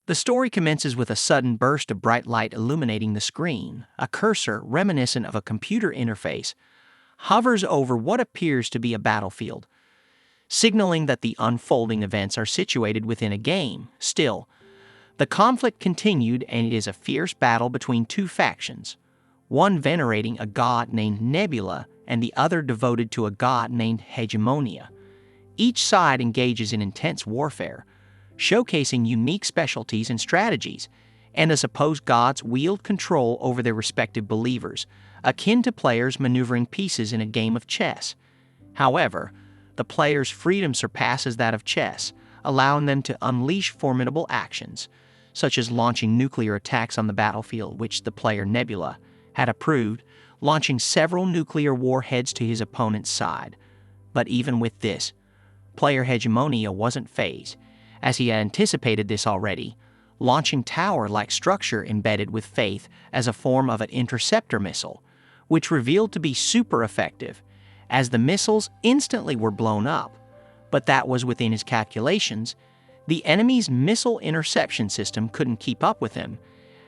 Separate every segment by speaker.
Speaker 1: The story commences with a sudden burst of bright light illuminating the screen. A cursor, reminiscent of a computer interface, hovers over what appears to be a battlefield, signaling that the unfolding events are situated within a game. Still, the conflict continued, and it is a fierce battle between two factions, one venerating a god named Nebula and the other devoted to a god named Hegemonia. Each side engages in intense warfare, showcasing unique specialties and strategies, and as opposed gods wield control over their respective believers, akin to players maneuvering pieces in a game of chess. However, the player's freedom surpasses that of chess, allowing them to unleash formidable actions, such as launching nuclear attacks on the battlefield, which the player Nebula had approved, launching several nuclear warheads to his opponent's side. But even with this, player Hegemonia wasn't fazed, as he had anticipated this already, launching tower-like structure embedded with faith as a form of an interceptor missile, which revealed to be super effective, as the missiles instantly were blown up. But that was within his calculations. The enemy's missile interception system couldn't keep up with him,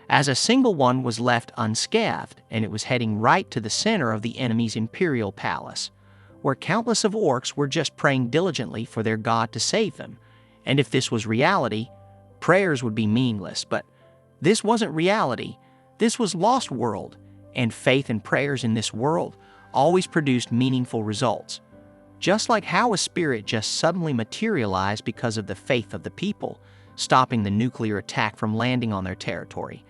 Speaker 1: as a single one was left unscathed, and it was heading right to the center of the enemy's imperial palace, where countless of orcs were just praying diligently for their god to save them. And if this was reality, prayers would be meaningless. But this wasn't reality. This was Lost World, and faith and prayers in this world always produced meaningful results. Just like how a spirit just suddenly materialized because of the faith of the people, stopping the nuclear attack from landing on their territory.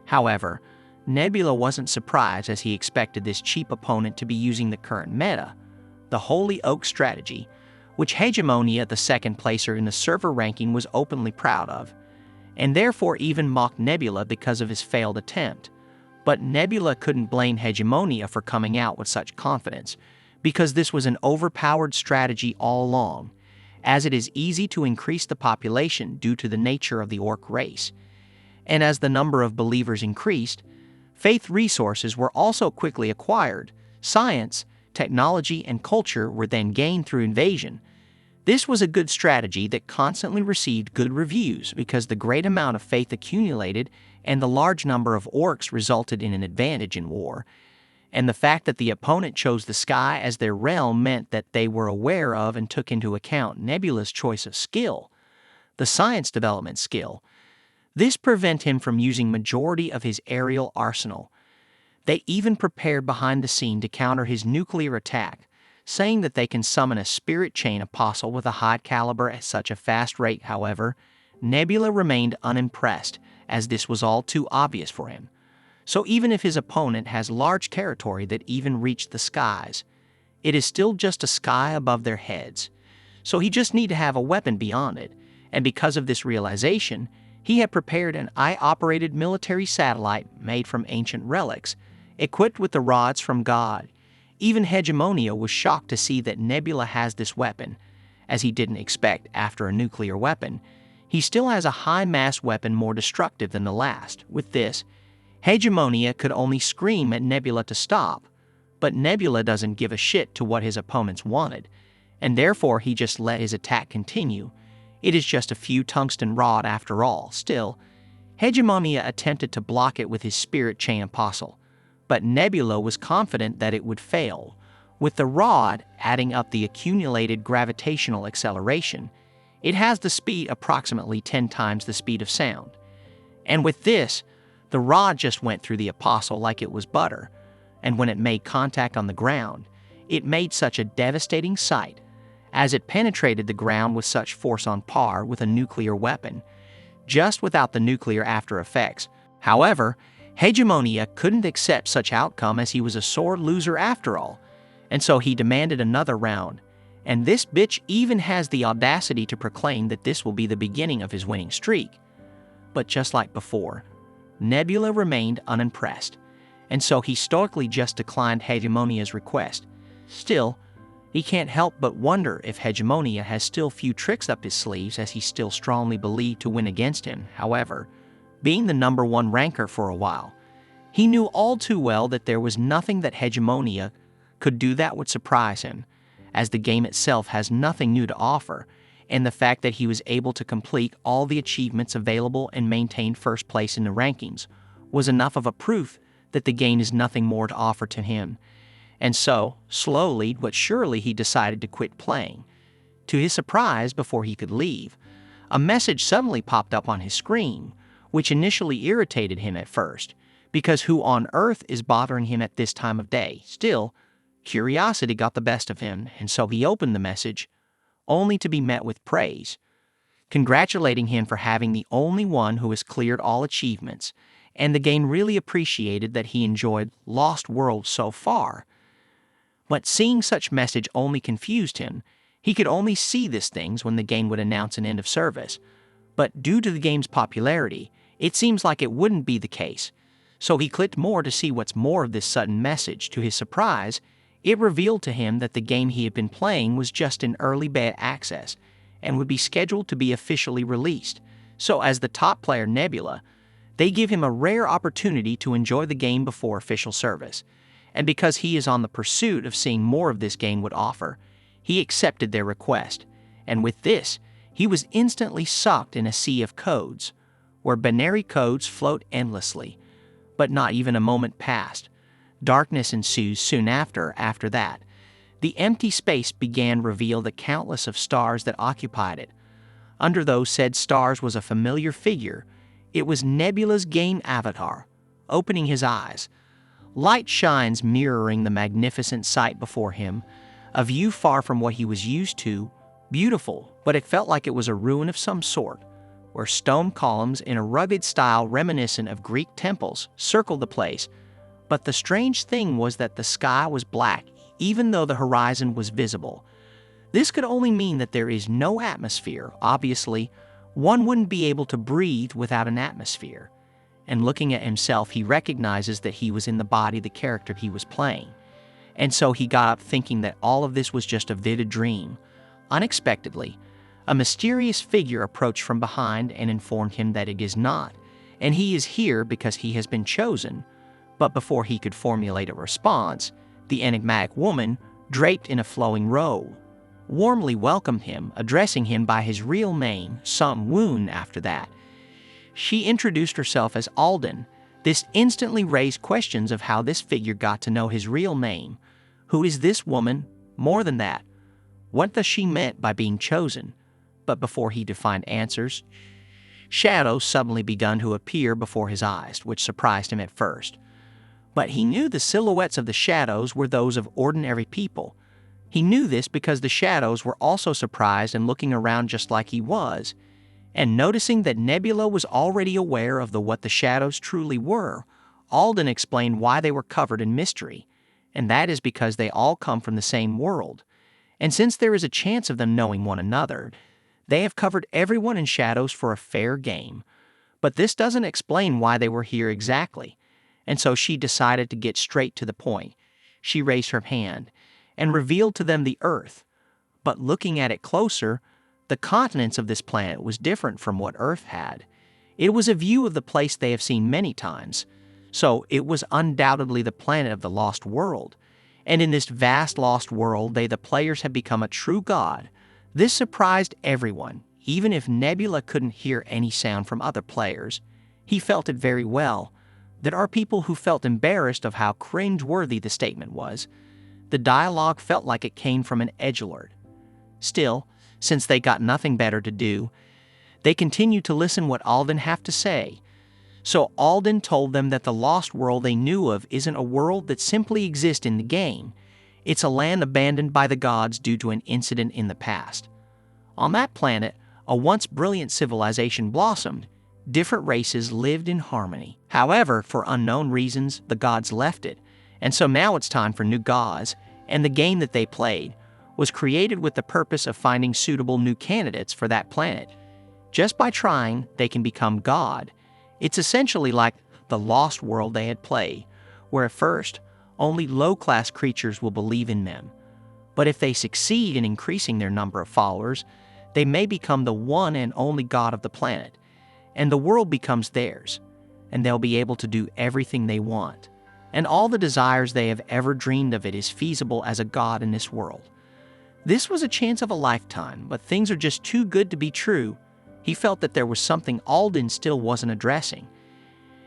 Speaker 1: However, Nebula wasn't surprised, as he expected this cheap opponent to be using the current meta, the Holy Oak strategy, which Hegemonia, the second placer in the server ranking, was openly proud of, and therefore even mocked Nebula because of his failed attempt. But Nebula couldn't blame Hegemonia for coming out with such confidence, because this was an overpowered strategy all along, as it is easy to increase the population due to the nature of the orc race. And as the number of believers increased, faith resources were also quickly acquired. Science, technology, and culture were then gained through invasion. This was a good strategy that constantly received good reviews because the great amount of faith accumulated and the large number of orcs resulted in an advantage in war. And the fact that the opponent chose the sky as their realm meant that they were aware of and took into account Nebula's choice of skill, the science development skill. This prevented him from using majority of his aerial arsenal. They even prepared behind the scene to counter his nuclear attack, saying that they can summon a spirit chain apostle with a high caliber at such a fast rate. However, Nebula remained unimpressed, as this was all too obvious for him. So even if his opponent has large territory that even reached the skies, it is still just a sky above their heads. So he just need to have a weapon beyond it, and because of this realization, he had prepared an eye-operated military satellite made from ancient relics, equipped with the rods from God. Even Hegemonia was shocked to see that Nebula has this weapon, as he didn't expect after a nuclear weapon. He still has a high-mass weapon more destructive than the last. With this, Hegemonia could only scream at Nebula to stop, but Nebula doesn't give a shit to what his opponents wanted, and therefore he just let his attack continue. It is just a few tungsten rod after all. Still, Hegemonia attempted to block it with his spirit chain apostle, but Nebula was confident that it would fail. With the rod adding up the accumulated gravitational acceleration, it has the speed approximately 10 times the speed of sound. And with this, the rod just went through the apostle like it was butter, and when it made contact on the ground, it made such a devastating sight, as it penetrated the ground with such force on par with a nuclear weapon, just without the nuclear after effects. However, Hegemonia couldn't accept such outcome, as he was a sore loser after all, and so he demanded another round. And this bitch even has the audacity to proclaim that this will be the beginning of his winning streak. But just like before, Nebula remained unimpressed, and so he stoically just declined Hegemonia's request. Still, he can't help but wonder if Hegemonia has still few tricks up his sleeves, as he still strongly believed to win against him. However, being the #1 ranker for a while, he knew all too well that there was nothing that Hegemonia could do that would surprise him, as the game itself has nothing new to offer. and the fact that he was able to complete all the achievements available and maintain first place in the rankings was enough of a proof that the game is nothing more to offer to him. And so, slowly but surely, he decided to quit playing. To his surprise, before he could leave, a message suddenly popped up on his screen, which initially irritated him at first, because who on earth is bothering him at this time of day? Still, curiosity got the best of him, and so he opened the message, only to be met with praise, congratulating him for having the only one who has cleared all achievements, and the game really appreciated that he enjoyed Lost World so far. But seeing such message only confused him. He could only see these things when the game would announce an end of service. But due to the game's popularity, it seems like it wouldn't be the case. So he clicked more to see what's more of this sudden message. To his surprise, it revealed to him that the game he had been playing was just in early beta access and would be scheduled to be officially released. So as the top player Nebula, they give him a rare opportunity to enjoy the game before official service. And because he is on the pursuit of seeing more of this game would offer, he accepted their request, and with this, he was instantly sucked in a sea of codes, where binary codes float endlessly. But not even a moment passed. Darkness ensues soon after that. The empty space began to reveal the countless of stars that occupied it. Under those said stars was a familiar figure. It was Nebula's game avatar, opening his eyes. Light shines mirroring the magnificent sight before him, a view far from what he was used to, beautiful, but it felt like it was a ruin of some sort, where stone columns in a rugged style reminiscent of Greek temples circled the place. But the strange thing was that the sky was black, even though the horizon was visible. This could only mean that there is no atmosphere. Obviously, one wouldn't be able to breathe without an atmosphere. And looking at himself, he recognizes that he was in the body of the character he was playing. And so he got up thinking that all of this was just a vivid dream. Unexpectedly, a mysterious figure approached from behind and informed him that it is not, and he is here because he has been chosen. But before he could formulate a response, the enigmatic woman, draped in a flowing robe, warmly welcomed him, addressing him by his real name, Sun Woon. After that, she introduced herself as Alden. This instantly raised questions of how this figure got to know his real name. Who is this woman? More than that, what does she meant by being chosen? But before he defined answers, shadows suddenly begun to appear before his eyes, which surprised him at first. But he knew the silhouettes of the shadows were those of ordinary people. He knew this because the shadows were also surprised and looking around just like he was. And noticing that Nebula was already aware of what the shadows truly were, Alden explained why they were covered in mystery. And that is because they all come from the same world. And since there is a chance of them knowing one another, they have covered everyone in shadows for a fair game. But this doesn't explain why they were here exactly. And so she decided to get straight to the point. She raised her hand and revealed to them the Earth. But looking at it closer, the continents of this planet was different from what Earth had. It was a view of the place they have seen many times. So it was undoubtedly the planet of the Lost World. And in this vast Lost World, the players had become a true god. This surprised everyone. Even if Nebula couldn't hear any sound from other players, he felt it very well. There are people who felt embarrassed of how cringe-worthy the statement was. The dialogue felt like it came from an edgelord. Still, since they got nothing better to do, they continued to listen what Alden had to say. So Alden told them that the Lost World they knew of isn't a world that simply exists in the game. It's a land abandoned by the gods due to an incident in the past. On that planet, a once brilliant civilization blossomed. Different races lived in harmony. However, for unknown reasons, the gods left it. And so now it's time for new gods, and the game that they played was created with the purpose of finding suitable new candidates for that planet. Just by trying, they can become God. It's essentially like the Lost World they had played, where at first, only low-class creatures will believe in them. But if they succeed in increasing their number of followers, they may become the one and only god of the planet, and the world becomes theirs, and they'll be able to do everything they want. And all the desires they have ever dreamed of it is feasible as a god in this world. This was a chance of a lifetime, but things are just too good to be true. He felt that there was something Alden still wasn't addressing.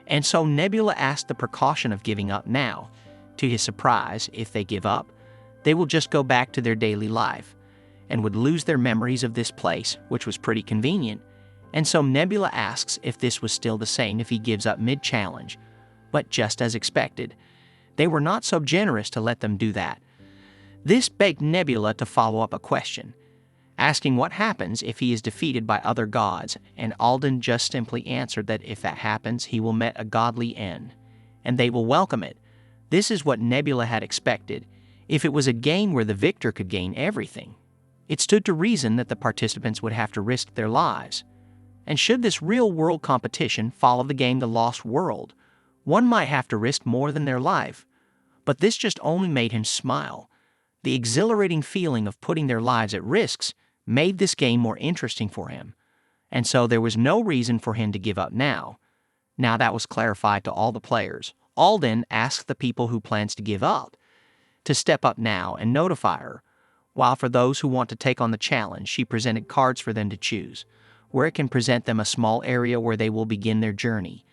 Speaker 1: And so Nebula asked the precaution of giving up now. To his surprise, if they give up, they will just go back to their daily life and would lose their memories of this place, which was pretty convenient. And so Nebula asks if this was still the same if he gives up mid-challenge. But just as expected, they were not so generous to let them do that. This begged Nebula to follow up a question, asking what happens if he is defeated by other gods, and Alden just simply answered that if that happens, he will meet a godly end, and they will welcome it. This is what Nebula had expected, if it was a game where the victor could gain everything. It stood to reason that the participants would have to risk their lives. And should this real-world competition follow the game The Lost World, one might have to risk more than their life. But this just only made him smile. The exhilarating feeling of putting their lives at risks made this game more interesting for him. And so there was no reason for him to give up now. Now that was clarified to all the players. Alden asked the people who plans to give up to step up now and notify her, while for those who want to take on the challenge, she presented cards for them to choose, where it can present them a small area where they will begin their journey.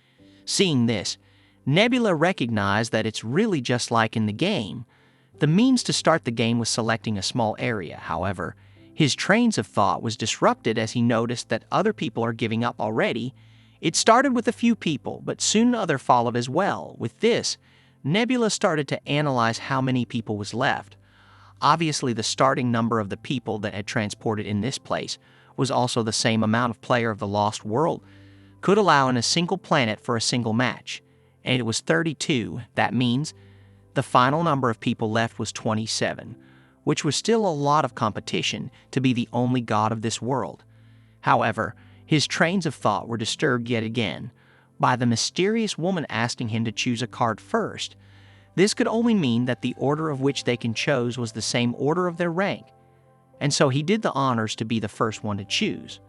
Speaker 1: Seeing this, Nebula recognized that it's really just like in the game. The means to start the game was selecting a small area. However, his trains of thought was disrupted as he noticed that other people are giving up already. It started with a few people, but soon others followed as well. With this, Nebula started to analyze how many people was left. Obviously, the starting number of the people that had transported in this place was also the same amount of player of the Lost World could allow in a single planet for a single match, and it was 32. That means the final number of people left was 27, which was still a lot of competition to be the only god of this world. However, his trains of thought were disturbed yet again by the mysterious woman asking him to choose a card first. This could only mean that the order of which they can choose was the same order of their rank, and so he did the honors to be the first one to choose.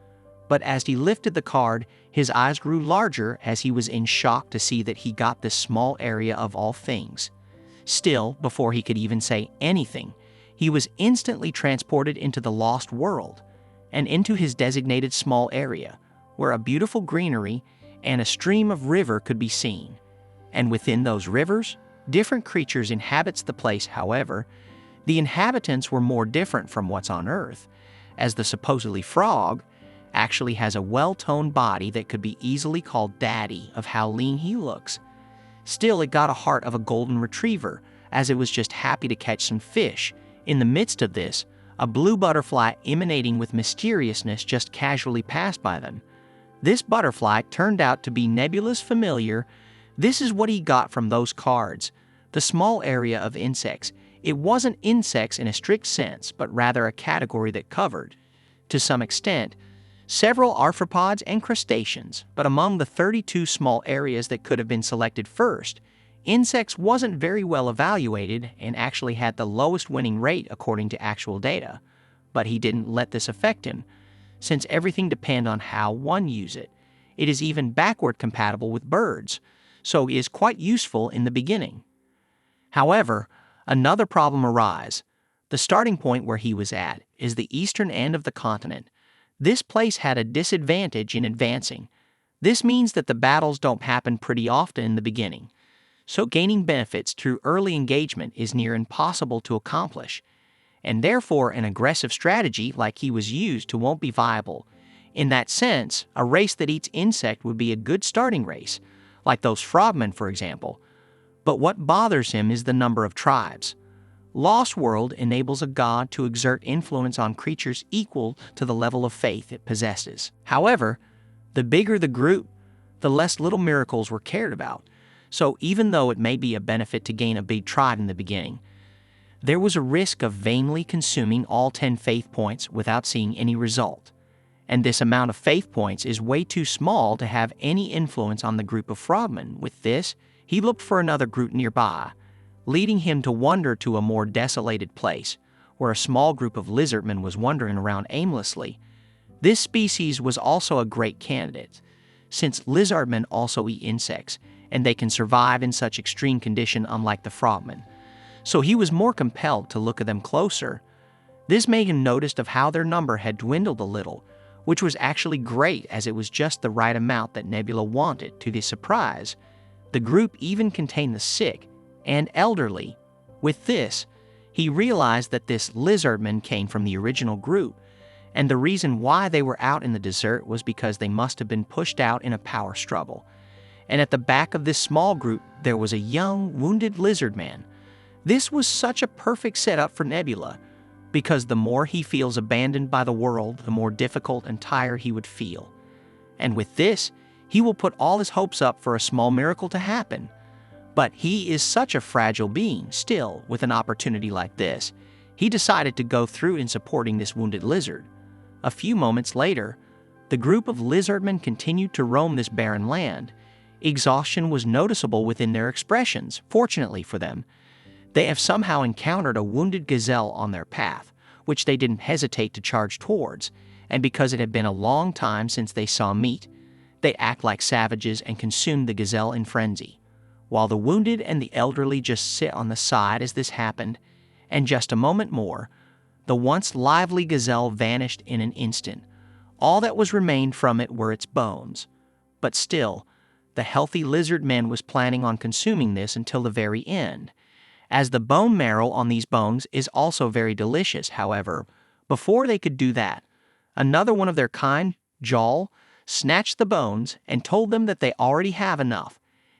Speaker 1: But as he lifted the card, his eyes grew larger as he was in shock to see that he got this small area of all things. Still, before he could even say anything, he was instantly transported into the Lost World and into his designated small area, where a beautiful greenery and a stream of river could be seen. And within those rivers, different creatures inhabits the place. However, the inhabitants were more different from what's on Earth, as the supposedly frog actually has a well-toned body that could be easily called daddy of how lean he looks. Still, it got a heart of a golden retriever, as it was just happy to catch some fish. In the midst of this, a blue butterfly emanating with mysteriousness just casually passed by them. This butterfly turned out to be Nebula's familiar. This is what he got from those cards. The small area of insects. It wasn't insects in a strict sense, but rather a category that covered, to some extent, several arthropods and crustaceans. But among the 32 small areas that could have been selected first, insects wasn't very well evaluated and actually had the lowest winning rate according to actual data. But he didn't let this affect him, since everything depends on how one use it. It is even backward compatible with birds, so it is quite useful in the beginning. However, another problem arises. The starting point where he was at is the eastern end of the continent. This place had a disadvantage in advancing. This means that the battles don't happen pretty often in the beginning, so gaining benefits through early engagement is near impossible to accomplish, and therefore an aggressive strategy like he was used to won't be viable. In that sense, a race that eats insect would be a good starting race, like those frogmen, for example. But what bothers him is the number of tribes. Lost World enables a god to exert influence on creatures equal to the level of faith it possesses. However, the bigger the group, the less little miracles were cared about. So even though it may be a benefit to gain a big tribe in the beginning, there was a risk of vainly consuming all 10 faith points without seeing any result. And this amount of faith points is way too small to have any influence on the group of frogmen. With this, he looked for another group nearby, leading him to wander to a more desolated place, where a small group of lizardmen was wandering around aimlessly. This species was also a great candidate, since lizardmen also eat insects, and they can survive in such extreme condition unlike the frogmen. So he was more compelled to look at them closer. This made him notice of how their number had dwindled a little, which was actually great as it was just the right amount that Nebula wanted. To his surprise, the group even contained the sick and elderly. With this, he realized that this lizardman came from the original group, and the reason why they were out in the desert was because they must have been pushed out in a power struggle. And at the back of this small group, there was a young, wounded lizard man. This was such a perfect setup for Nebula, because the more he feels abandoned by the world, the more difficult and tired he would feel. And with this, he will put all his hopes up for a small miracle to happen. But he is such a fragile being. Still, with an opportunity like this, he decided to go through in supporting this wounded lizard. A few moments later, the group of lizardmen continued to roam this barren land. Exhaustion was noticeable within their expressions. Fortunately for them, they have somehow encountered a wounded gazelle on their path, which they didn't hesitate to charge towards, and because it had been a long time since they saw meat, they act like savages and consumed the gazelle in frenzy, while the wounded and the elderly just sit on the side as this happened, and just a moment more, the once lively gazelle vanished in an instant. All that was remained from it were its bones. But still, the healthy lizard man was planning on consuming this until the very end, as the bone marrow on these bones is also very delicious. However, before they could do that, another one of their kind, Jal, snatched the bones and told them that they already have enough,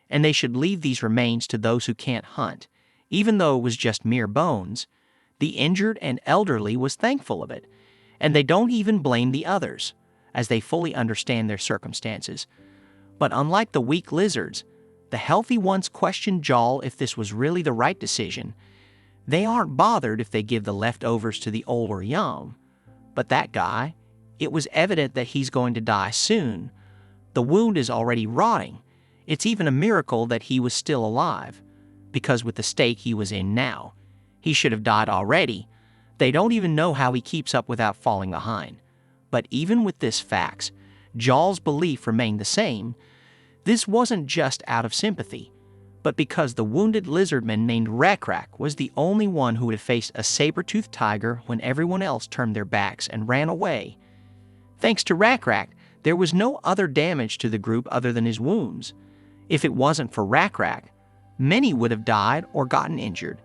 Speaker 1: and they should leave these remains to those who can't hunt. Even though it was just mere bones, the injured and elderly was thankful of it, and they don't even blame the others, as they fully understand their circumstances. But unlike the weak lizards, the healthy ones questioned Jal if this was really the right decision. They aren't bothered if they give the leftovers to the old or young. But that guy, it was evident that he's going to die soon. The wound is already rotting. It's even a miracle that he was still alive, because with the state he was in now, he should have died already. They don't even know how he keeps up without falling behind. But even with this facts, Jal's belief remained the same. This wasn't just out of sympathy, but because the wounded lizardman named Rakrak was the only one who had faced a saber-toothed tiger when everyone else turned their backs and ran away. Thanks to Rakrak, there was no other damage to the group other than his wounds. If it wasn't for Rakrak, many would have died or gotten injured,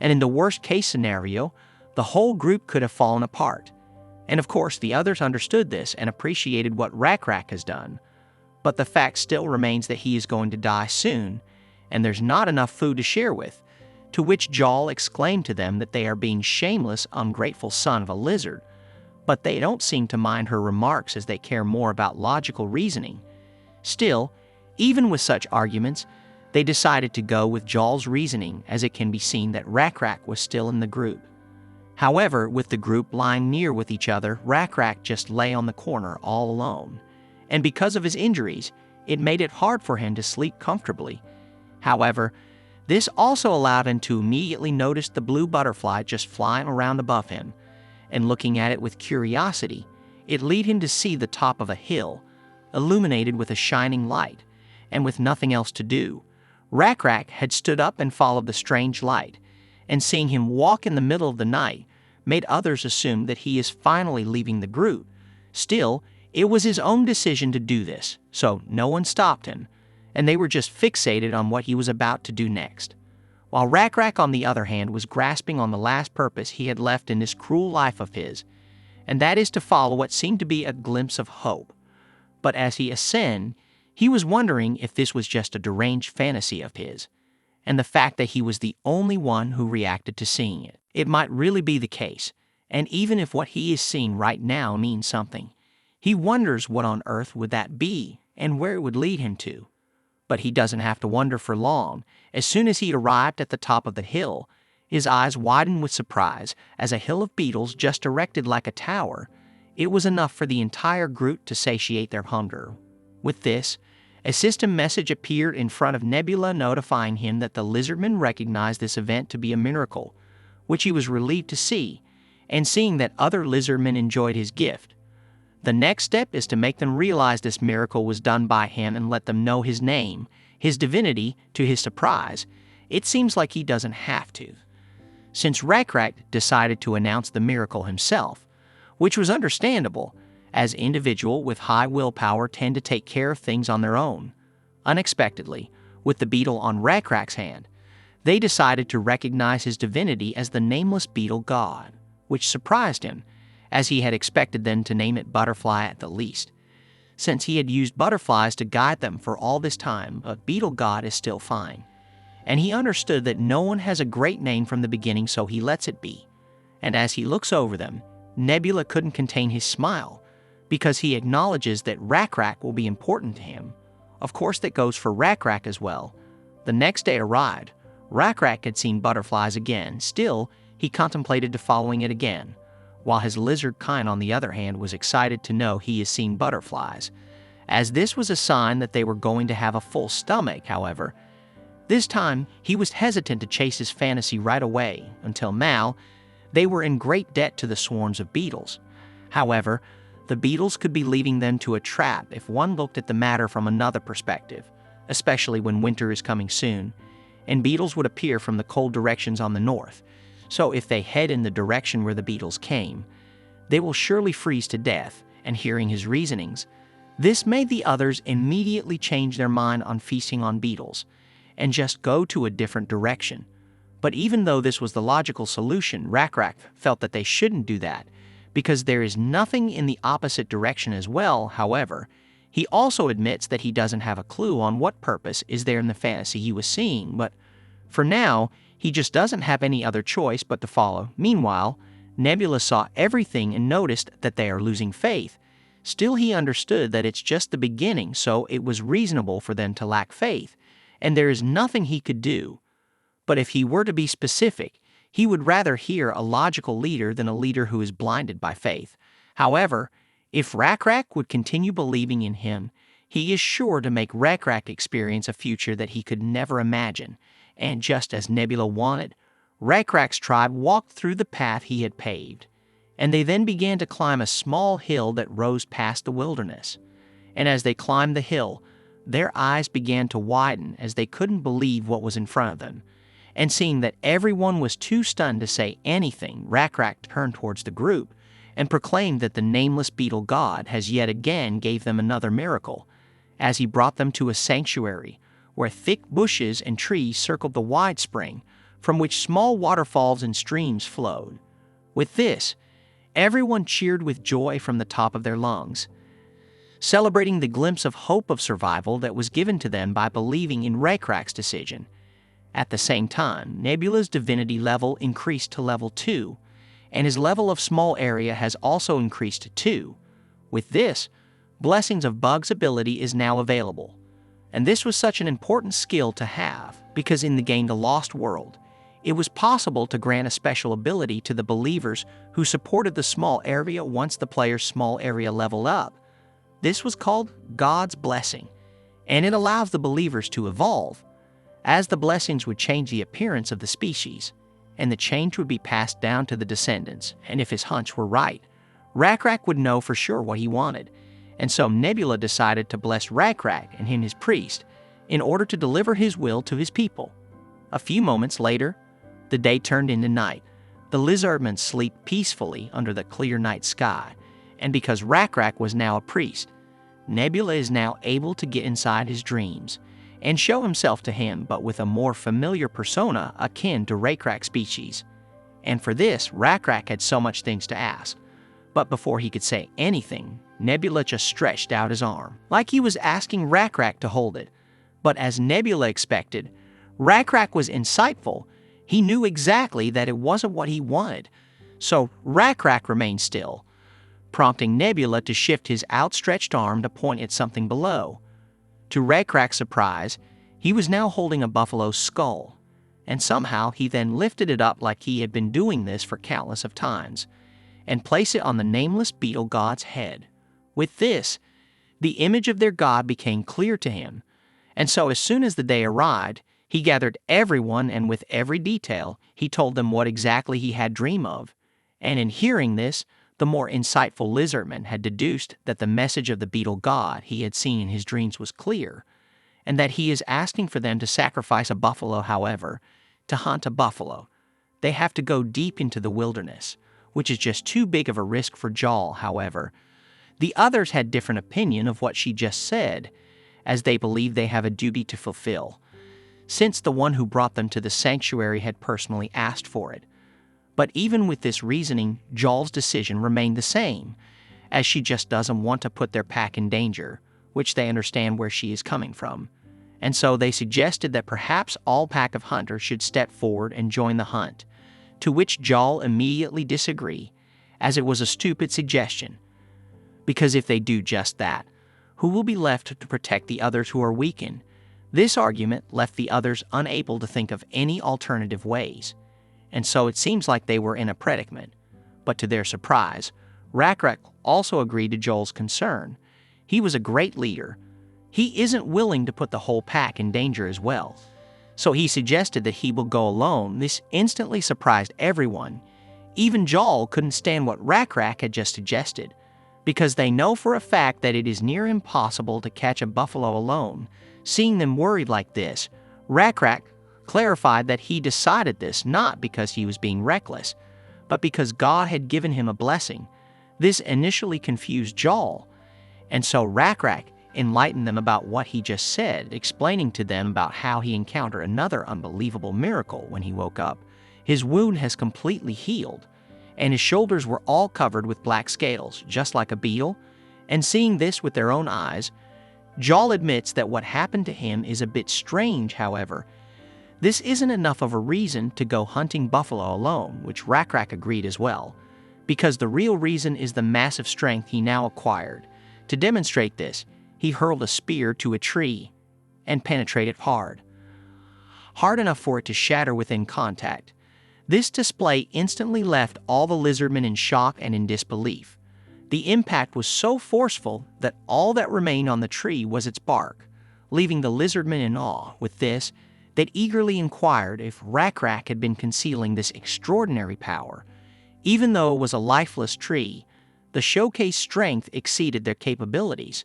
Speaker 1: and in the worst-case scenario, the whole group could have fallen apart. And of course, the others understood this and appreciated what Rakrak has done. But the fact still remains that he is going to die soon, and there's not enough food to share with, to which Jal exclaimed to them that they are being shameless, ungrateful son of a lizard. But they don't seem to mind her remarks as they care more about logical reasoning. Still, even with such arguments, they decided to go with Jal's reasoning, as it can be seen that Rakrak was still in the group. However, with the group lying near with each other, Rakrak just lay on the corner all alone. And because of his injuries, it made it hard for him to sleep comfortably. However, this also allowed him to immediately notice the blue butterfly just flying around above him, and looking at it with curiosity, it led him to see the top of a hill, illuminated with a shining light, and with nothing else to do. Rakrak had stood up and followed the strange light, and seeing him walk in the middle of the night made others assume that he is finally leaving the group. Still, it was his own decision to do this, so no one stopped him, and they were just fixated on what he was about to do next. While Rakrak, on the other hand, was grasping on the last purpose he had left in this cruel life of his, and that is to follow what seemed to be a glimpse of hope. But as he ascended, he was wondering if this was just a deranged fantasy of his, and the fact that he was the only one who reacted to seeing it. It might really be the case, and even if what he is seeing right now means something, he wonders what on earth would that be and where it would lead him to. But he doesn't have to wonder for long. As soon as he arrived at the top of the hill, his eyes widened with surprise as a hill of beetles just erected like a tower. It was enough for the entire group to satiate their hunger. With this, a system message appeared in front of Nebula notifying him that the lizardman recognized this event to be a miracle, which he was relieved to see, and seeing that other lizardmen enjoyed his gift. The next step is to make them realize this miracle was done by him and let them know his name, his divinity. To his surprise, it seems like he doesn't have to. since Rekrak decided to announce the miracle himself, which was understandable, as individuals with high willpower tend to take care of things on their own. Unexpectedly, with the beetle on Rekrak's hand, they decided to recognize his divinity as the nameless beetle god, which surprised him, as he had expected them to name it Butterfly at the least. Since he had used butterflies to guide them for all this time, a beetle god is still fine. And he understood that no one has a great name from the beginning, so he lets it be. And as he looks over them, Nebula couldn't contain his smile, because he acknowledges that Rekrak will be important to him. Of course, that goes for Rekrak as well. The next day arrived. Rekrak had seen butterflies again. Still, he contemplated following it again, while his lizard kind, on the other hand, was excited to know he has seen butterflies, as this was a sign that they were going to have a full stomach. However, this time he was hesitant to chase his fantasy right away. Until now, they were in great debt to the swarms of beetles. However, the beetles could be leading them to a trap if one looked at the matter from another perspective, especially when winter is coming soon, and beetles would appear from the cold directions on the north. So if they head in the direction where the beetles came, they will surely freeze to death. And hearing his reasonings, this made the others immediately change their mind on feasting on beetles and just go to a different direction. But even though this was the logical solution, Rekrak felt that they shouldn't do that, because there is nothing in the opposite direction as well. However, he also admits that he doesn't have a clue on what purpose is there in the fantasy he was seeing, but for now, he just doesn't have any other choice but to follow. Meanwhile, Nebula saw everything and noticed that they are losing faith. Still, he understood that it's just the beginning, so it was reasonable for them to lack faith, and there is nothing he could do. But if he were to be specific, he would rather hear a logical leader than a leader who is blinded by faith. However, if Rekrak would continue believing in him, he is sure to make Rekrak experience a future that he could never imagine. And just as Nebula wanted, Rekrak's tribe walked through the path he had paved, and they then began to climb a small hill that rose past the wilderness. And as they climbed the hill, their eyes began to widen as they couldn't believe what was in front of them. And seeing that everyone was too stunned to say anything, Rekrak turned towards the group and proclaimed that the nameless beetle god has yet again gave them another miracle, as he brought them to a sanctuary where thick bushes and trees circled the wide spring, from which small waterfalls and streams flowed. With this, everyone cheered with joy from the top of their lungs, celebrating the glimpse of hope of survival that was given to them by believing in Rekrak's decision. At the same time, Nebula's divinity level increased to level 2, and his level of small area has also increased to 2. With this, Blessings of Bug's ability is now available. And this was such an important skill to have, because in the game The Lost World, it was possible to grant a special ability to the believers who supported the small area once the player's small area leveled up. This was called God's Blessing, and it allows the believers to evolve, as the blessings would change the appearance of the species, and the change would be passed down to the descendants. And if his hunch were right, Rekrak would know for sure what he wanted, and so Nebula decided to bless Rekrak and him his priest in order to deliver his will to his people. A few moments later, the day turned into night. The lizardmen sleep peacefully under the clear night sky, and because Rekrak was now a priest, Nebula is now able to get inside his dreams and show himself to him, but with a more familiar persona akin to Rekrak's species. And for this, Rekrak had so much things to ask. But before he could say anything, Nebula just stretched out his arm, like he was asking Rekrak to hold it. But as Nebula expected, Rekrak was insightful. He knew exactly that it wasn't what he wanted. So Rekrak remained still, prompting Nebula to shift his outstretched arm to point at something below. To Rekrak's surprise, he was now holding a buffalo's skull, and somehow he then lifted it up like he had been doing this for countless of times, and placed it on the nameless beetle god's head. With this, the image of their god became clear to him, and so as soon as the day arrived, he gathered everyone, and with every detail, he told them what exactly he had dreamed of. And in hearing this, the more insightful lizardman had deduced that the message of the beetle god he had seen in his dreams was clear, and that he is asking for them to sacrifice a buffalo. However, to hunt a buffalo, They have to go deep into the wilderness, which is just too big of a risk for Jal, however. The others had different opinion of what she just said, as they believe they have a duty to fulfill, since the one who brought them to the sanctuary had personally asked for it. But even with this reasoning, Jal's decision remained the same, as she just doesn't want to put their pack in danger, which they understand where she is coming from. And so they suggested that perhaps all pack of hunters should step forward and join the hunt, to which Jal immediately disagreed, as it was a stupid suggestion. Because if they do just that, who will be left to protect the others who are weakened? This argument left the others unable to think of any alternative ways, and so it seems like they were in a predicament. But to their surprise, Rakrak also agreed to Joel's concern. He was a great leader. He isn't willing to put the whole pack in danger as well. So he suggested that he will go alone. This instantly surprised everyone. Even Joel couldn't stand what Rakrak had just suggested, because they know for a fact that it is near impossible to catch a buffalo alone. Seeing them worried like this, Rakrak clarified that he decided this not because he was being reckless, but because God had given him a blessing. This initially confused Joel, and so Rakrak enlightened them about what he just said, explaining to them about how he encountered another unbelievable miracle when he woke up. His wound has completely healed, and his shoulders were all covered with black scales, just like a beetle. And seeing this with their own eyes, Joel admits that what happened to him is a bit strange. However, this isn't enough of a reason to go hunting buffalo alone, which Rakrak agreed as well, because the real reason is the massive strength he now acquired. To demonstrate this, he hurled a spear to a tree and penetrated hard enough for it to shatter within contact. This display instantly left all the lizardmen in shock and in disbelief. The impact was so forceful that all that remained on the tree was its bark, leaving the lizardmen in awe. With this, they eagerly inquired if Rakrak had been concealing this extraordinary power. Even though it was a lifeless tree, the showcase strength exceeded their capabilities.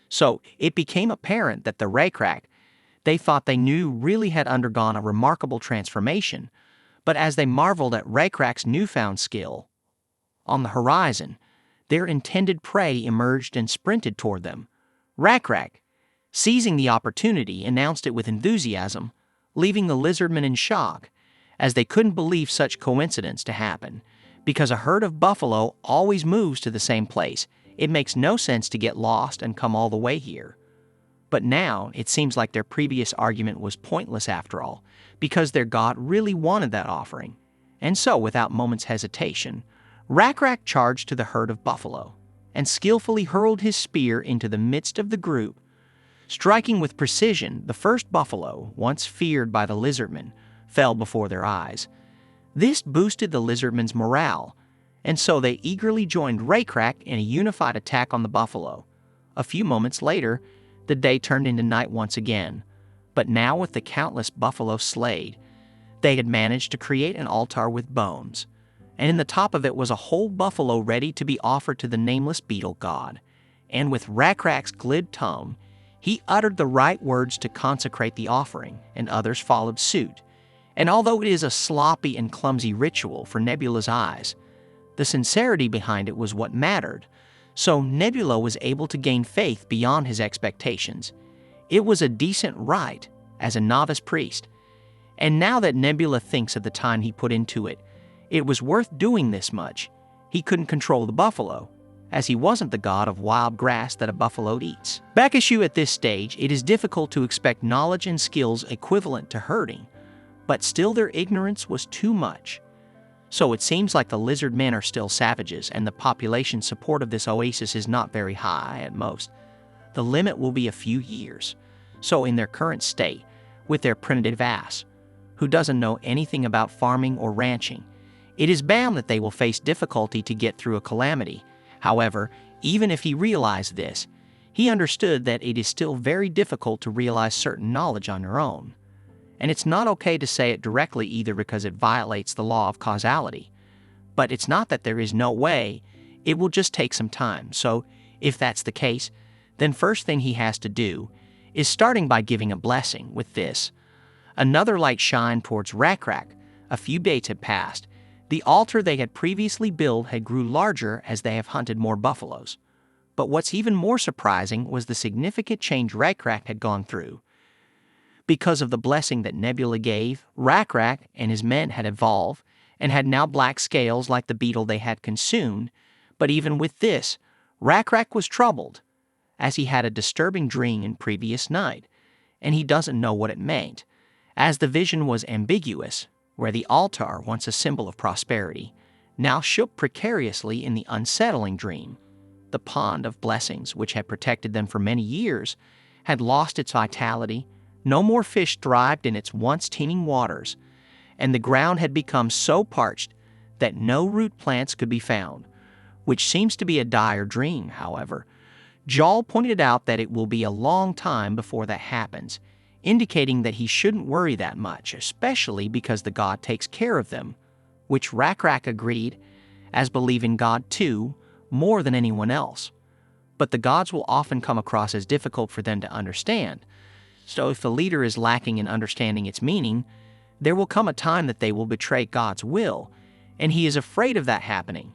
Speaker 1: So it became apparent that the Rakrak they thought they knew really had undergone a remarkable transformation. But as they marveled at Rakrak's newfound skill, on the horizon, their intended prey emerged and sprinted toward them. Rakrak, seizing the opportunity, announced it with enthusiasm, leaving the lizardmen in shock, as they couldn't believe such coincidence to happen. Because a herd of buffalo always moves to the same place, it makes no sense to get lost and come all the way here. But now, it seems like their previous argument was pointless after all, because their god really wanted that offering. And so, without moment's hesitation, Rakrak charged to the herd of buffalo, and skillfully hurled his spear into the midst of the group. Striking with precision, the first buffalo, once feared by the lizardmen, fell before their eyes. This boosted the lizardmen's morale, and so they eagerly joined Rakrak in a unified attack on the buffalo. A few moments later, the day turned into night once again, but now with the countless buffalo slayed, they had managed to create an altar with bones, and in the top of it was a whole buffalo ready to be offered to the nameless beetle god. And with Rakrak's glib tongue, he uttered the right words to consecrate the offering, and others followed suit. And although it is a sloppy and clumsy ritual for Nebula's eyes, the sincerity behind it was what mattered. So Nebula was able to gain faith beyond his expectations. It was a decent rite as a novice priest. And now that Nebula thinks of the time he put into it, it was worth doing this much. He couldn't control the buffalo, as he wasn't the god of wild grass that a buffalo eats. Back issue at this stage, it is difficult to expect knowledge and skills equivalent to herding, but still their ignorance was too much. So it seems like the lizard men are still savages, and the population support of this oasis is not very high at most. The limit will be a few years. So in their current state, with their primitive ass, who doesn't know anything about farming or ranching, it is bound that they will face difficulty to get through a calamity. However, even if he realized this, he understood that it is still very difficult to realize certain knowledge on your own. And it's not okay to say it directly either, because it violates the law of causality. But it's not that there is no way, it will just take some time. So if that's the case, then first thing he has to do is starting by giving a blessing. With this, another light shined towards Rakrak, A few days had passed. The altar they had previously built had grew larger as they have hunted more buffaloes. But what's even more surprising was the significant change Rakrak had gone through. Because of the blessing that Nebula gave, Rakrak and his men had evolved and had now black scales like the beetle they had consumed. But even with this, Rakrak was troubled, as he had a disturbing dream in previous night, and he doesn't know what it meant, as the vision was ambiguous, where the altar, once a symbol of prosperity, now shook precariously in the unsettling dream. The pond of blessings, which had protected them for many years, had lost its vitality. No more fish thrived in its once teeming waters, and the ground had become so parched that no root plants could be found, which seems to be a dire dream, however. Jal pointed out that it will be a long time before that happens, indicating that he shouldn't worry that much, especially because the god takes care of them, which Rakrak agreed, as believing God too, more than anyone else. But the gods will often come across as difficult for them to understand, so if the leader is lacking in understanding its meaning, there will come a time that they will betray God's will, and he is afraid of that happening.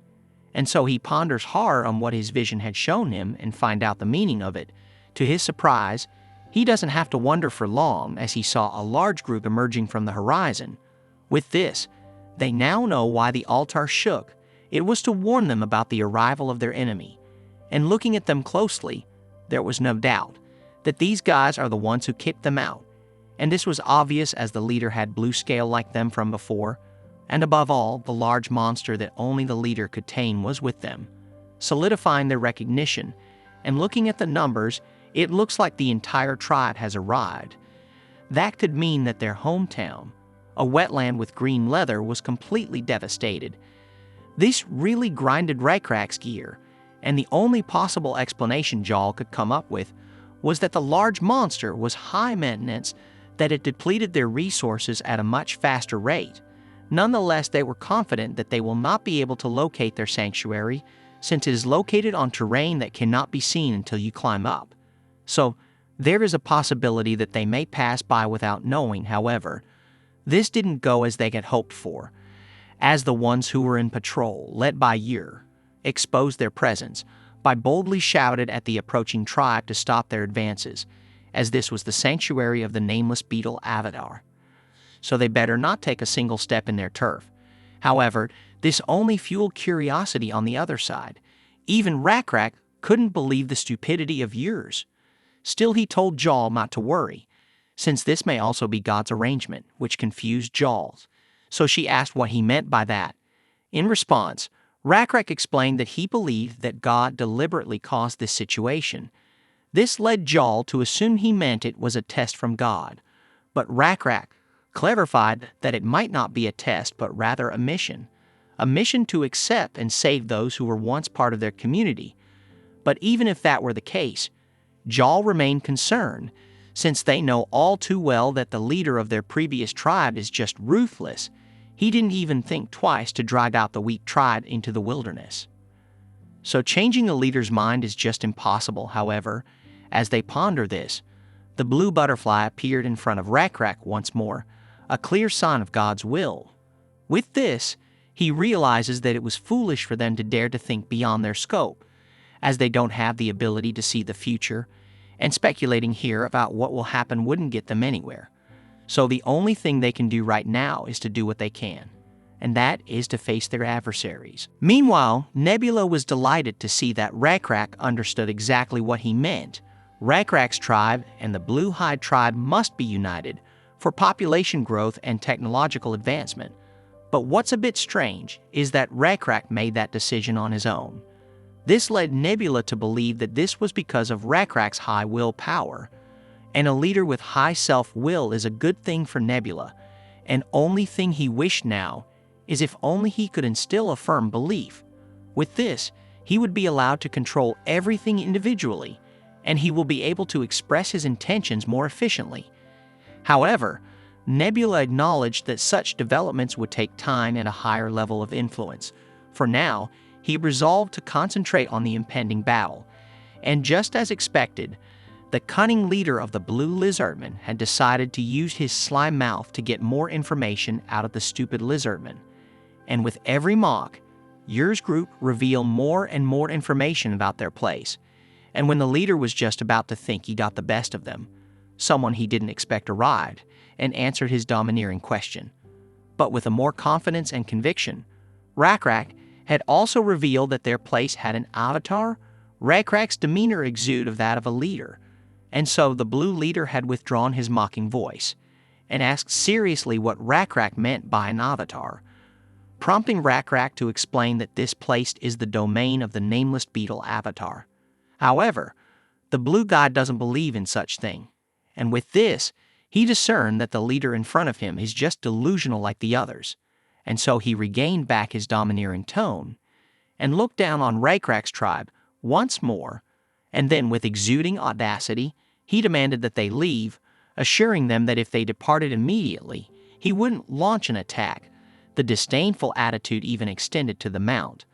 Speaker 1: And so he ponders hard on what his vision had shown him and find out the meaning of it. To his surprise, he doesn't have to wonder for long as he saw a large group emerging from the horizon. With this, they now know why the altar shook. It was to warn them about the arrival of their enemy. And looking at them closely, there was no doubt that these guys are the ones who kicked them out. And this was obvious as the leader had blue scale like them from before. And above all, the large monster that only the leader could tame was with them, solidifying their recognition. And looking at the numbers, it looks like the entire tribe has arrived. That could mean that their hometown, a wetland with green leather, was completely devastated. This really grinded Rakrak's gear, and the only possible explanation Jal could come up with was that the large monster was high maintenance, that it depleted their resources at a much faster rate. Nonetheless, they were confident that they will not be able to locate their sanctuary, since it is located on terrain that cannot be seen until you climb up. So, there is a possibility that they may pass by without knowing. However, this didn't go as they had hoped for, as the ones who were in patrol, led by Yer, exposed their presence by boldly shouted at the approaching tribe to stop their advances, as this was the sanctuary of the nameless beetle Avatar. So they better not take a single step in their turf. However, this only fueled curiosity on the other side. Even Rakrak couldn't believe the stupidity of Yer's. Still, he told Jal not to worry, since this may also be God's arrangement, which confused Jal's. So she asked what he meant by that. In response, Rakrak explained that he believed that God deliberately caused this situation. This led Jal to assume he meant it was a test from God, but Rakrak clarified that it might not be a test but rather a mission to accept and save those who were once part of their community. But even if that were the case, Jal remained concerned, since they know all too well that the leader of their previous tribe is just ruthless. He didn't even think twice to drive out the weak tribe into the wilderness. So changing a leader's mind is just impossible. However, as they ponder this, the blue butterfly appeared in front of Rakrak once more, a clear sign of God's will. With this, he realizes that it was foolish for them to dare to think beyond their scope, as they don't have the ability to see the future, and speculating here about what will happen wouldn't get them anywhere. So the only thing they can do right now is to do what they can, and that is to face their adversaries. Meanwhile, Nebula was delighted to see that Rakrak understood exactly what he meant. Rakrak's tribe and the Blue-Hide tribe must be united for population growth and technological advancement. But what's a bit strange is that Rakrak made that decision on his own. This led Nebula to believe that this was because of Rakrak's high willpower. And a leader with high self-will is a good thing for Nebula, and only thing he wished now is if only he could instill a firm belief. With this, he would be allowed to control everything individually, and he will be able to express his intentions more efficiently. However, Nebula acknowledged that such developments would take time and a higher level of influence. For now, he resolved to concentrate on the impending battle, and just as expected, The cunning leader of the Blue Lizardmen had decided to use his sly mouth to get more information out of the stupid Lizardmen. And with every mock, Yur's group revealed more and more information about their place. And when the leader was just about to think he got the best of them, someone he didn't expect arrived and answered his domineering question. But with a more confidence and conviction, Rakrak had also revealed that their place had an avatar. Rakrak's demeanor exuded of that of a leader, and so the blue leader had withdrawn his mocking voice and asked seriously what Rakrak meant by an avatar, prompting Rakrak to explain that this place is the domain of the nameless beetle avatar. However, the blue guy doesn't believe in such thing, and with this, he discerned that the leader in front of him is just delusional like the others, and so he regained back his domineering tone and looked down on Rakrak's tribe once more, and then with exuding audacity, he demanded that they leave, assuring them that if they departed immediately, he wouldn't launch an attack. The disdainful attitude even extended to the mount,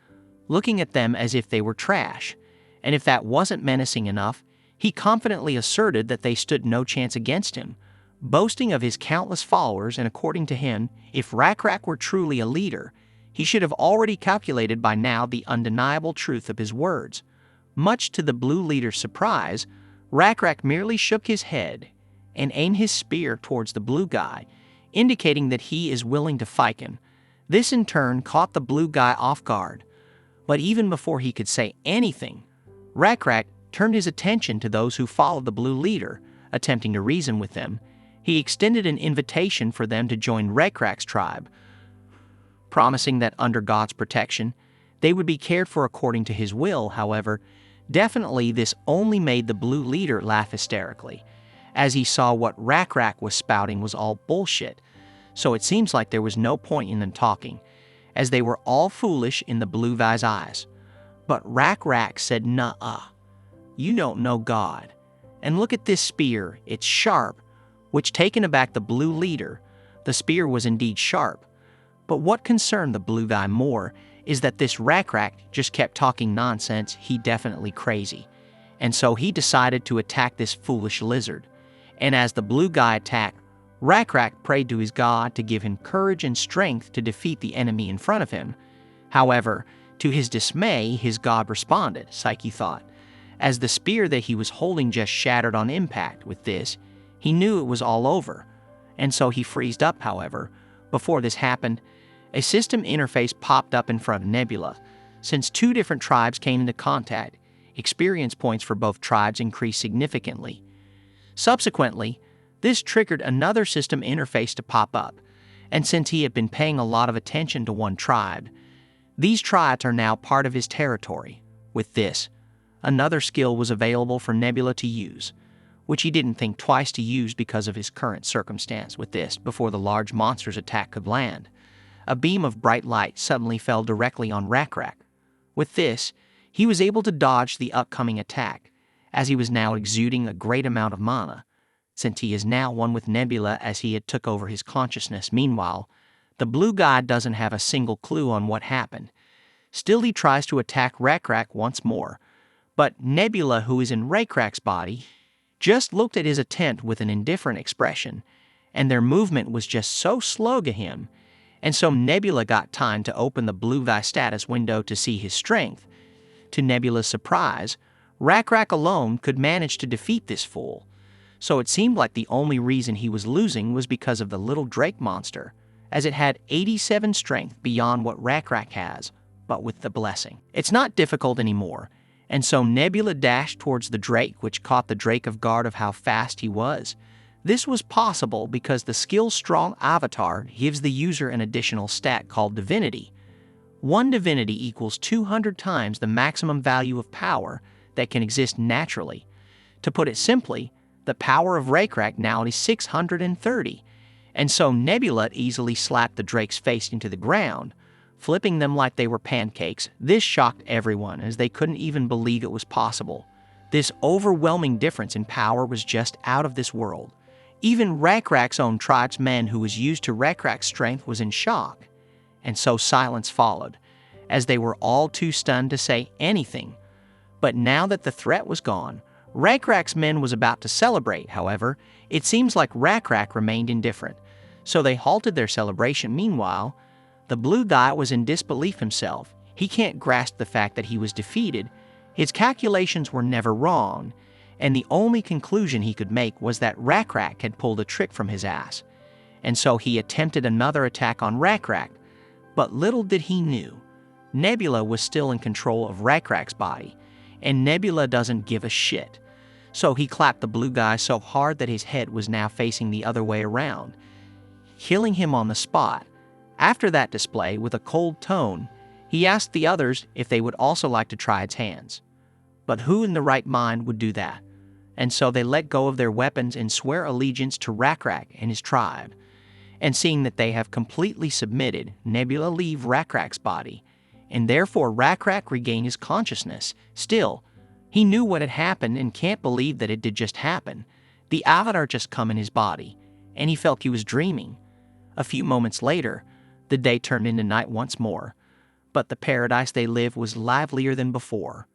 Speaker 1: looking at them as if they were trash, and if that wasn't menacing enough, he confidently asserted that they stood no chance against him, boasting of his countless followers, and according to him, if Rakrak were truly a leader, he should have already calculated by now the undeniable truth of his words. Much to the blue leader's surprise, Rakrak merely shook his head and aimed his spear towards the blue guy, indicating that he is willing to fight him. This in turn caught the blue guy off guard, but even before he could say anything, Rakrak turned his attention to those who followed the blue leader, attempting to reason with them. He extended an invitation for them to join Rakrak's tribe, promising that under God's protection, they would be cared for according to his will. However, definitely this only made the blue leader laugh hysterically, as he saw what Rakrak was spouting was all bullshit, so it seems like there was no point in them talking, as they were all foolish in the blue guy's eyes. But Rakrak said, "Nuh-uh. You don't know God. And look at this spear, it's sharp," which taken aback the blue leader. The spear was indeed sharp. But what concerned the blue guy more is that this Rakrak just kept talking nonsense. He definitely crazy. And so he decided to attack this foolish lizard. And as the blue guy attacked, Rakrak prayed to his God to give him courage and strength to defeat the enemy in front of him. However, to his dismay, his God responded, Psyche thought, as the spear that he was holding just shattered on impact. With this, he knew it was all over, and so he freezed up. However, before this happened, a system interface popped up in front of Nebula. Since two different tribes came into contact, experience points for both tribes increased significantly. Subsequently, this triggered another system interface to pop up, and since he had been paying a lot of attention to one tribe, these tribes are now part of his territory. With this, another skill was available for Nebula to use, which he didn't think twice to use because of his current circumstance. With this, before the large monster's attack could land, a beam of bright light suddenly fell directly on Rakrak. With this, he was able to dodge the upcoming attack, as he was now exuding a great amount of mana, since he is now one with Nebula as he had took over his consciousness. Meanwhile, the blue guy doesn't have a single clue on what happened. Still, he tries to attack Rakrak once more, but Nebula, who is in Rakrak's body, just looked at his attempt with an indifferent expression, and their movement was just so slow to him, and so Nebula got time to open the blue guy status window to see his strength. To Nebula's surprise, Rakrak alone could manage to defeat this fool, so it seemed like the only reason he was losing was because of the little Drake monster, as it had 87 strength beyond what Rakrak has, but with the blessing. It's not difficult anymore, and so Nebula dashed towards the Drake, which caught the Drake off guard of how fast he was. This was possible because the skill-strong avatar gives the user an additional stat called Divinity. One divinity equals 200 times the maximum value of power that can exist naturally. To put it simply, the power of Rakrak now is 630, and so Nebula easily slapped the Drake's face into the ground, flipping them like they were pancakes. This shocked everyone, as they couldn't even believe it was possible. This overwhelming difference in power was just out of this world. Even Rakrak's own tribesman, who was used to Rakrak's strength, was in shock, and so silence followed, as they were all too stunned to say anything. But now that the threat was gone, Rakrak's men was about to celebrate, however. It seems like Rakrak remained indifferent, so they halted their celebration. Meanwhile, the blue guy was in disbelief himself. He can't grasp the fact that he was defeated. His calculations were never wrong, and the only conclusion he could make was that Rakrak had pulled a trick from his ass. And so he attempted another attack on Rakrak, but little did he knew, Nebula was still in control of Rakrak's body, and Nebula doesn't give a shit. So he clapped the blue guy so hard that his head was now facing the other way around, killing him on the spot. After that display, with a cold tone, he asked the others if they would also like to try its hands. But who in the right mind would do that? And so they let go of their weapons and swear allegiance to Rakrak and his tribe. And seeing that they have completely submitted, Nebula leave Rakrak's body, and therefore Rakrak regained his consciousness. Still, he knew what had happened and can't believe that it did just happen. The avatar just come in his body, and he felt he was dreaming. A few moments later, the day turned into night once more, but the paradise they lived was livelier than before,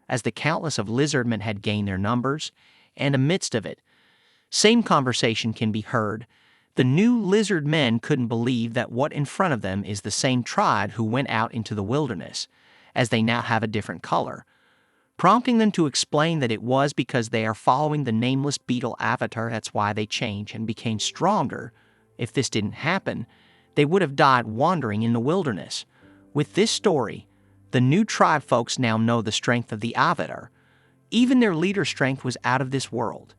Speaker 1: as the countless of lizardmen had gained their numbers, and amidst of it, same conversation can be heard. The new lizard men couldn't believe that what in front of them is the same tribe who went out into the wilderness, as they now have a different color, prompting them to explain that it was because they are following the nameless beetle avatar. That's why they changed and became stronger. If this didn't happen, they would have died wandering in the wilderness. With this story, the new tribe folks now know the strength of the avatar. Even their leader's strength was out of this world.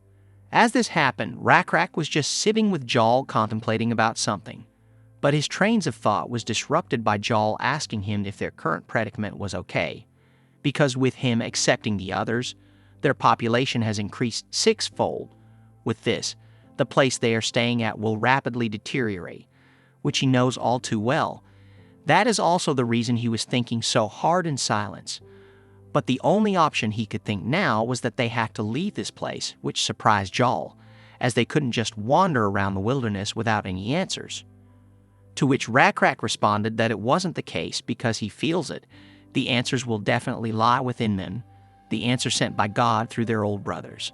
Speaker 1: As this happened, Rakrak was just sitting with Jal contemplating about something. But his trains of thought was disrupted by Jal asking him if their current predicament was okay. Because with him accepting the others, their population has increased sixfold. With this, the place they are staying at will rapidly deteriorate, which he knows all too well. That is also the reason he was thinking so hard in silence. But the only option he could think now was that they had to leave this place, which surprised Jal, as they couldn't just wander around the wilderness without any answers. To which Rakrak responded that it wasn't the case because he feels it. The answers will definitely lie within them, the answer sent by God through their old brothers.